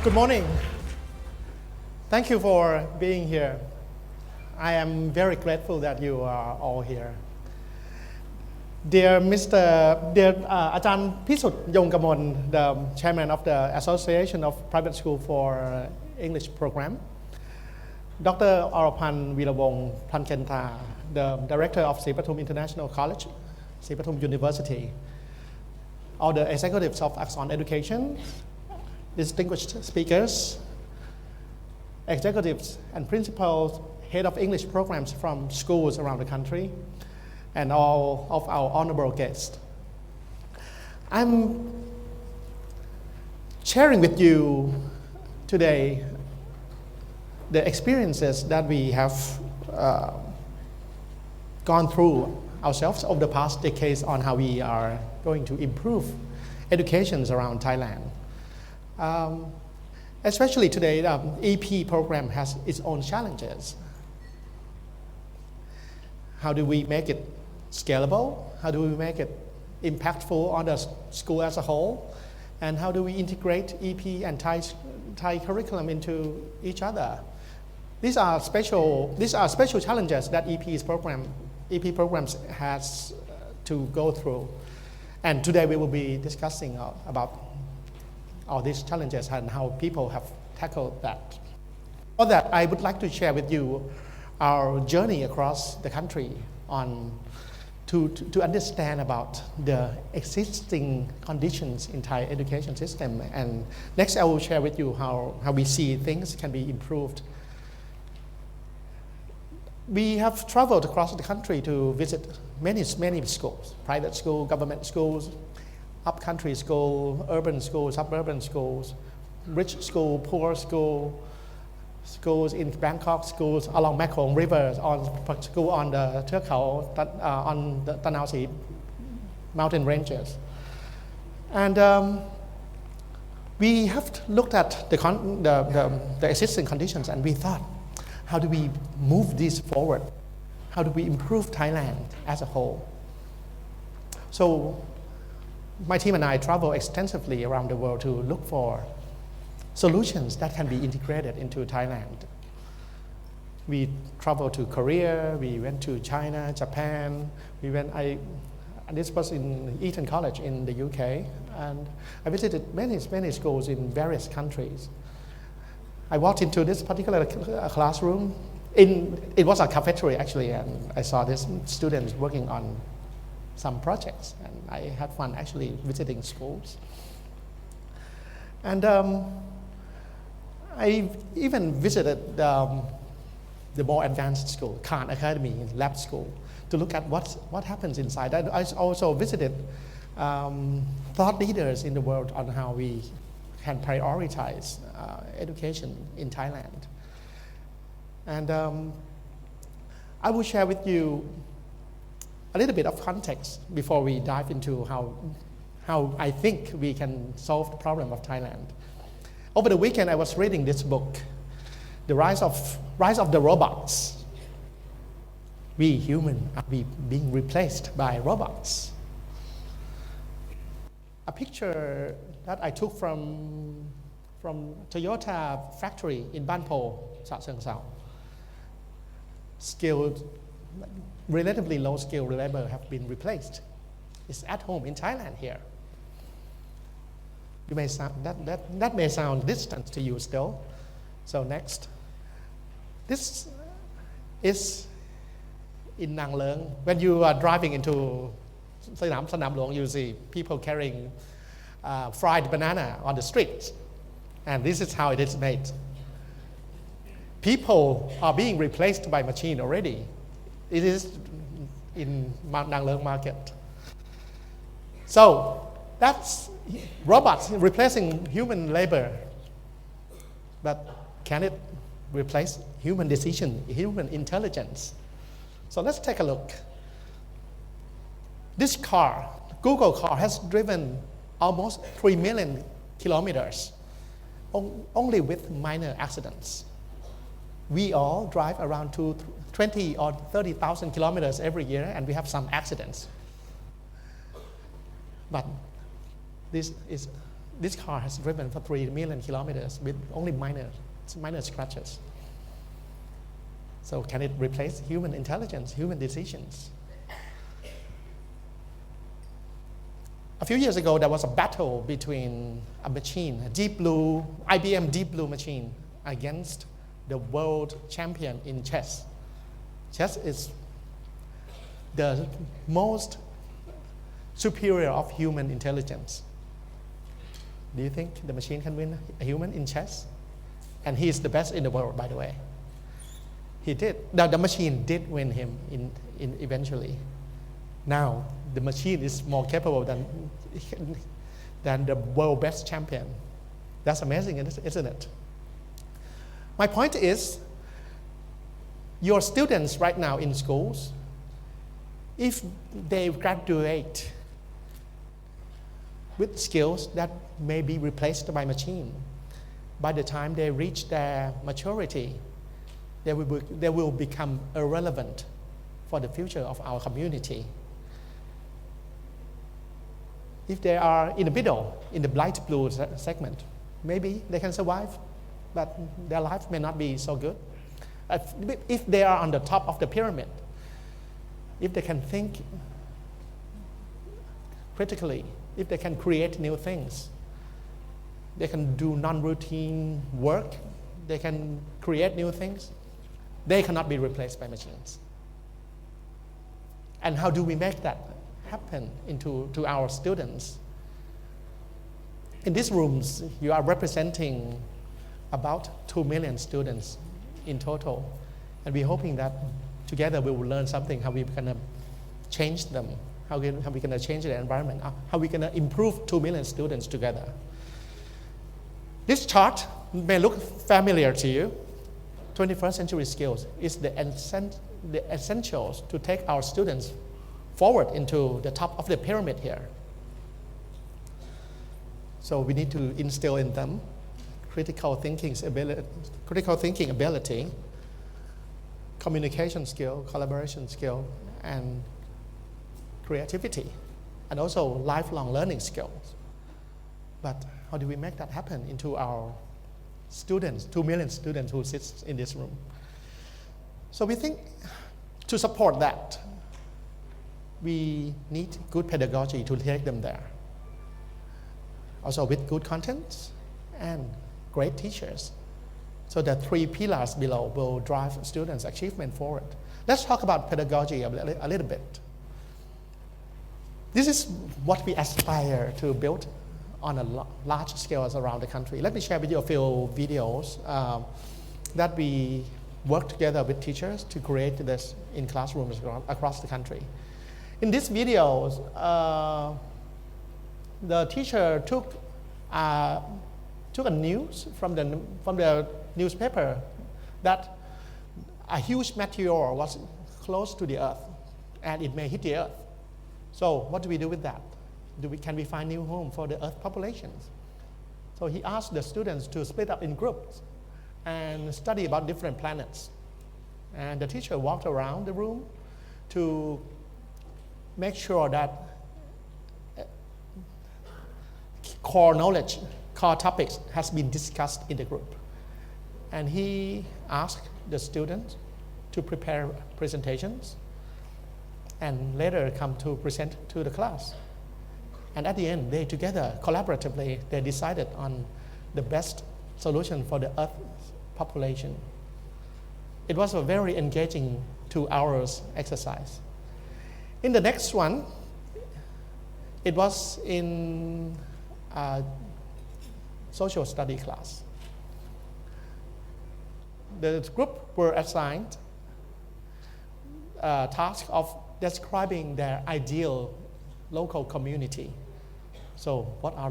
Good morning. Thank you for being here. I am very grateful that you are all here. Dear Ajahn Pisut Yongkamon, the chairman of the Association of Private School for English Program, Dr. Orapan Virawong Prankenta, the director of Sripatum International College, Sripatum University, all the executives of EX-EPM Education, distinguished speakers, executives and principals, head of English programs from schools around the country, and all of our honorable guests. I'm sharing with you today the experiences that we have gone through ourselves over the past decades on how we are going to improve educations around Thailand. Especially today, the EP program has its own challenges. How do we make it scalable? How do we make it impactful on the school as a whole? And how do we integrate EP and Thai curriculum into each other? These are special challenges that EP programs has to go through. And today we will be discussing about all these challenges and how people have tackled that. For that, I would like to share with you our journey across the country to understand about the existing conditions in Thai education system. And next, I will share with you how we see things can be improved. We have traveled across the country to visit many schools, private schools, government schools, up-country school, urban schools, suburban schools, rich school, poor school, schools in Bangkok, schools along Mekong River, school on the Tua Khao, on the Tanao Si mountain ranges. And we have looked at the existing conditions, and we thought, how do we move this forward? How do we improve Thailand as a whole? So my team and I travel extensively around the world to look for solutions that can be integrated into Thailand. We traveled to Korea, we went to China, Japan, and this was in Eton College in the UK, and I visited many schools in various countries. I walked into this particular classroom, it was a cafeteria actually, and I saw these students working on some projects, and I had fun actually visiting schools. And I even visited the more advanced school, Khan Academy, lab school, to look at what happens inside. I also visited thought leaders in the world on how we can prioritize education in Thailand. And I will share with you a little bit of context before we dive into how I think we can solve the problem of Thailand. Over the weekend, I was reading this book, The Rise of the Robots. We humans are being replaced by robots. A picture that I took from Toyota factory in Ban Po, Sa Sao. Relatively low-skilled labor have been replaced. It's at home in Thailand here. You may that may sound distant to you still. So next, this is in Nang Leung. When you are driving into Sanam Luang, you see people carrying fried banana on the streets, and this is how it is made. People are being replaced by machine already. It is in Nang Leung market. So that's robots replacing human labor. But can it replace human decision, human intelligence? So let's take a look. This car, Google car, has driven almost 3 million kilometers, only with minor accidents. We all drive around 20 or 30,000 kilometers every year, and we have some accidents. But this is this car has driven for 3 million kilometers with only minor scratches. So can it replace human intelligence, human decisions? A few years ago, there was a battle between a machine, a IBM Deep Blue machine, against the world champion in chess. Chess is the most superior of human intelligence. Do you think the machine can win a human in chess? And he is the best in the world, by the way. He did. The machine did win him in eventually. Now, the machine is more capable than the world best champion. That's amazing, isn't it? My point is, your students right now in schools, if they graduate with skills that may be replaced by machine, by the time they reach their maturity, they will become irrelevant for the future of our community. If they are in the middle, in the light blue segment, maybe they can survive, but their life may not be so good. If they are on the top of the pyramid, if they can think critically, if they can create new things, they can do non-routine work, they can create new things, they cannot be replaced by machines. And how do we make that happen to our students? In these rooms, you are representing about 2 million students in total, and we're hoping that together we will learn something, how we're going to change them, how we're going to change the environment, how we're going to improve 2 million students together. This chart may look familiar to you. 21st century skills is the essentials to take our students forward into the top of the pyramid here. So we need to instill in them critical thinking ability, communication skill, collaboration skill, and creativity, and also lifelong learning skills. But how do we make that happen into our students, 2 million students who sit in this room? So we think to support that, we need good pedagogy to take them there. Also with good content and great teachers. So the 3 pillars below will drive students' achievement forward. Let's talk about pedagogy a little bit. This is what we aspire to build on a large scale around the country. Let me share with you a few videos that we work together with teachers to create this in classrooms across the country. In these videos, the teacher took a news from the newspaper that a huge meteor was close to the Earth and it may hit the Earth. So what do we do with that? Can we find new home for the Earth populations? So he asked the students to split up in groups and study about different planets. And the teacher walked around the room to make sure that core knowledge, core topics has been discussed in the group. And he asked the students to prepare presentations and later come to present to the class. And at the end, they together, collaboratively, they decided on the best solution for the Earth population. It was a very engaging 2 hours exercise. In the next one, it was in a social study class. The group were assigned a task of describing their ideal local community. So what are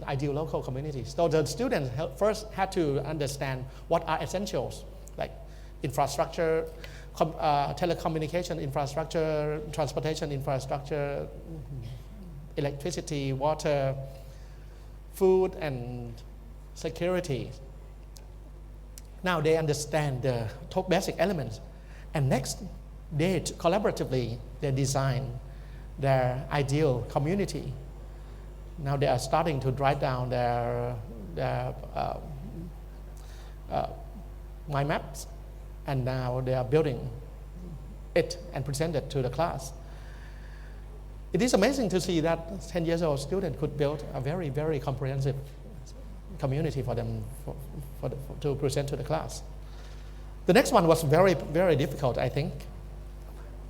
ideal local communities? So the students first had to understand what are essentials, like infrastructure, telecommunication infrastructure, transportation infrastructure, electricity, water, food, and security. Now they understand the top basic elements. And next, they collaboratively, they design their ideal community. Now they are starting to write down their mind maps, and now they are building it and present it to the class. It is amazing to see that 10 years old student could build a very, very comprehensive community for them to present to the class. The next one was very, very difficult, I think.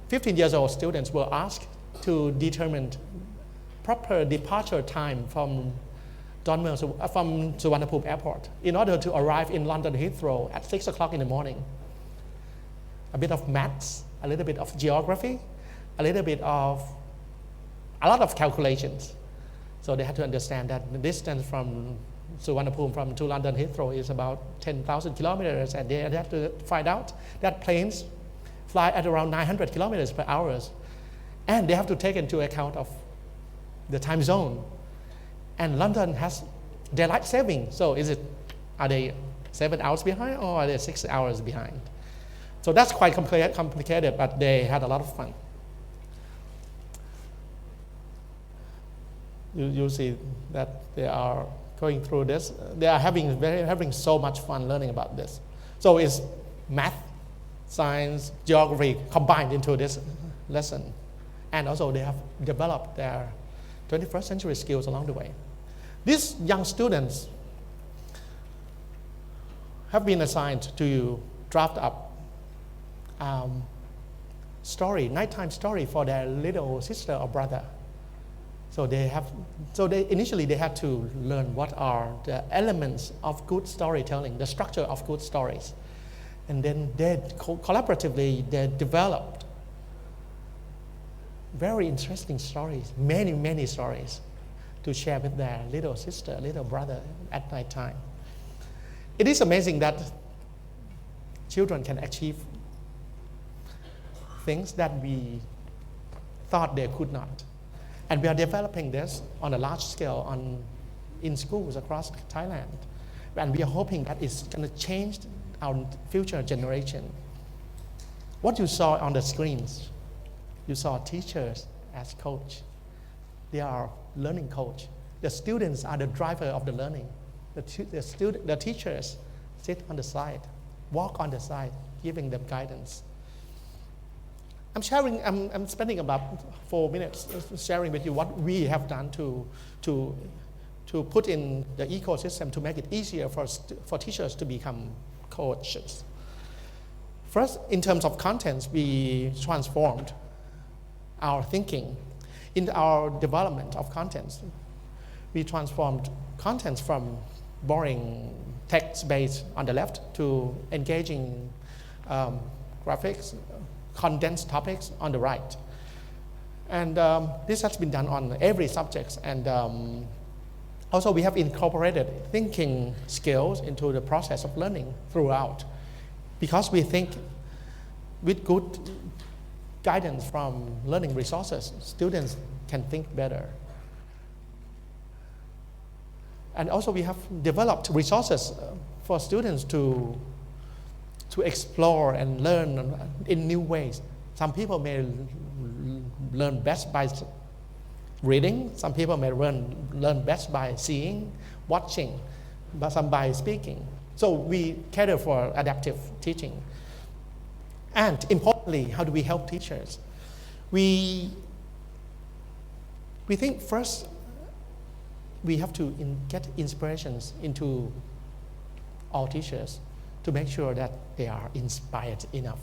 15 years old students were asked to determine proper departure time from Suvarnabhumi Airport in order to arrive in London Heathrow at 6 o'clock in the morning. A bit of maths, a little bit of geography, a lot of calculations. So they had to understand that the distance from Suvarnabhumi to London Heathrow is about 10,000 kilometers, and they had to find out that planes fly at around 900 kilometers per hour. And they have to take into account of the time zone. And London has daylight saving, so are they 7 hours behind or are they 6 hours behind? So that's quite complicated, but they had a lot of fun. You see that they are going through this. They are having so much fun learning about this. So it's math, science, geography combined into this lesson. And also they have developed their 21st century skills along the way. These young students have been assigned to draft up nighttime story for their little sister or brother. So initially they had to learn what are the elements of good storytelling, the structure of good stories. And then collaboratively they developed very interesting stories, many, many stories to share with their little sister, little brother at night time. It is amazing that children can achieve things that we thought they could not. And we are developing this on a large scale in schools across Thailand. And we are hoping that it's going to change our future generation. What you saw on the screens, you saw teachers as coach. They are learning coach. The students are the driver of the learning. The teachers sit on the side, walk on the side, giving them guidance. I'm spending about 4 minutes sharing with you what we have done to put in the ecosystem to make it easier for teachers to become coaches. First, in terms of contents, we transformed our thinking. In our development of contents, we transformed contents from boring text-based on the left to engaging graphics, condensed topics on the right. And this has been done on every subject. And also we have incorporated thinking skills into the process of learning throughout, because we think with good guidance from learning resources, students can think better. And also we have developed resources for students to explore and learn in new ways. Some people may learn best by reading, some people may learn best by seeing, watching, but some by speaking. So we cater for adaptive teaching. And importantly, how do we help teachers? We think first we have to get inspirations into all teachers to make sure that they are inspired enough.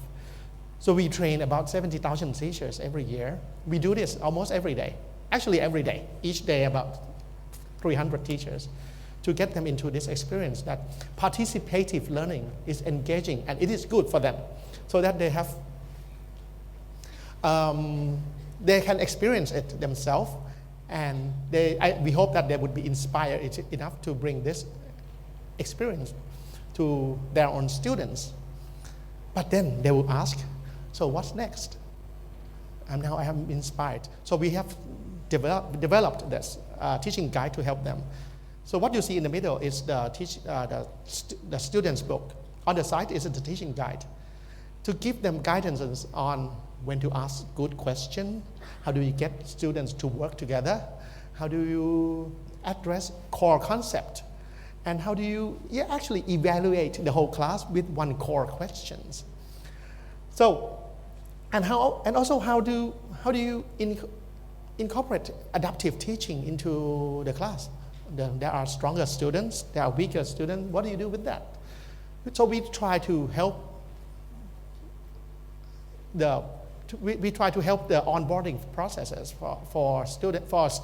So we train about 70,000 teachers every year. We do this almost every day. Actually every day. Each day about 300 teachers to get them into this experience that participative learning is engaging and it is good for them, so that they have they can experience it themselves, and we hope that they would be inspired enough to bring this experience to their own students. But then they will ask, so what's next? And now I am inspired. So we have developed this teaching guide to help them. So what you see in the middle is the student's book. On the side is the teaching guide, to give them guidance on when to ask good questions, how do we get students to work together, How do you address core concept? And how do you actually evaluate the whole class with one core questions? So, and also how do you incorporate adaptive teaching into the class? There are stronger students, there are weaker students. What do you do with that? So we try to help the onboarding processes for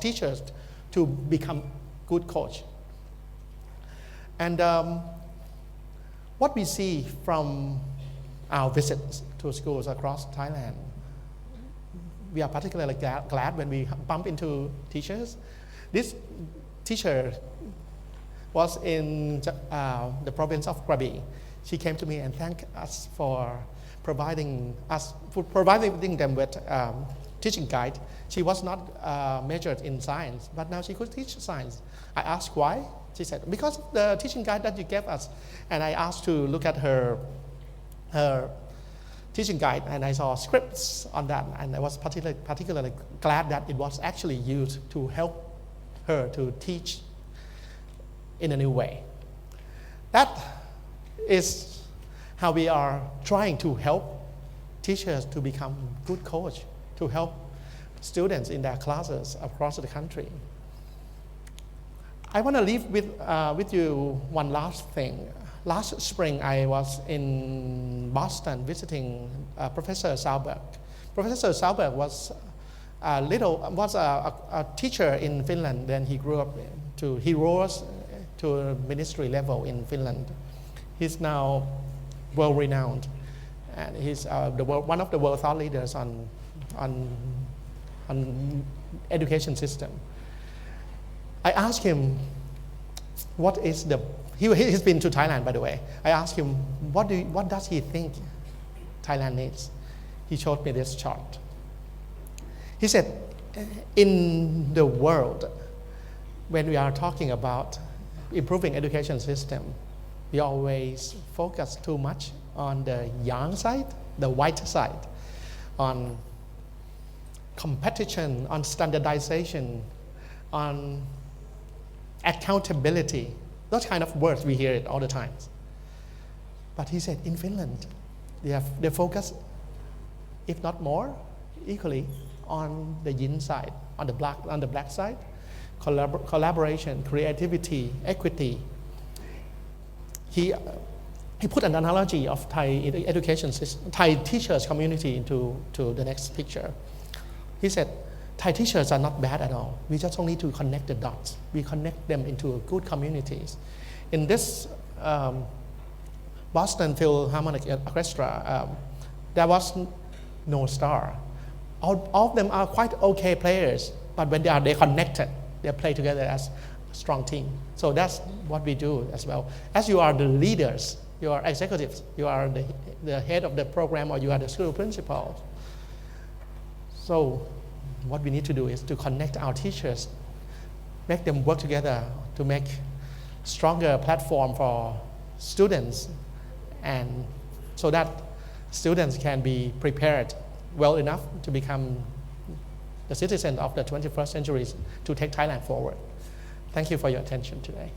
teachers to become good coach. And what we see from our visits to schools across Thailand, we are particularly glad when we bump into teachers. This teacher was in the province of Krabi. She came to me and thanked us for providing them with teaching guide. She was not majored in science, but now she could teach science. I asked why. She said, because of the teaching guide that you gave us. And I asked to look at her teaching guide, and I saw scripts on that, and I was particularly glad that it was actually used to help her to teach in a new way. That is how we are trying to help teachers to become good coach, to help students in their classes across the country. I want to leave with you one last thing. Last spring, I was in Boston visiting Professor Sauberg. Professor Sauberg was a teacher in Finland. Then he rose to ministry level in Finland. He's now world-renowned, and he's one of the world thought leaders on education system. I asked him, he's been to Thailand, by the way. I asked him, what does he think Thailand needs? He showed me this chart. He said, in the world, when we are talking about improving education system, we always focus too much on the yang side, the white side, on competition, on standardization, on accountability. Those kind of words, we hear it all the time. But he said in Finland, they focus, if not more, equally on the yin side, on the black side, collaboration, creativity, equity. He put an analogy of Thai education system, Thai teachers community into the next picture. He said, Thai teachers are not bad at all. We just need to connect the dots. We connect them into good communities. In this Boston Philharmonic Orchestra, there was no star. All of them are quite okay players, but when they connected, they play together as a strong team. So that's what we do as well. As you are the leaders, you are executives, you are the head of the program, or you are the school principal. So what we need to do is to connect our teachers, make them work together to make stronger platform for students, and so that students can be prepared well enough to become the citizens of the 21st century to take Thailand forward. Thank you for your attention today.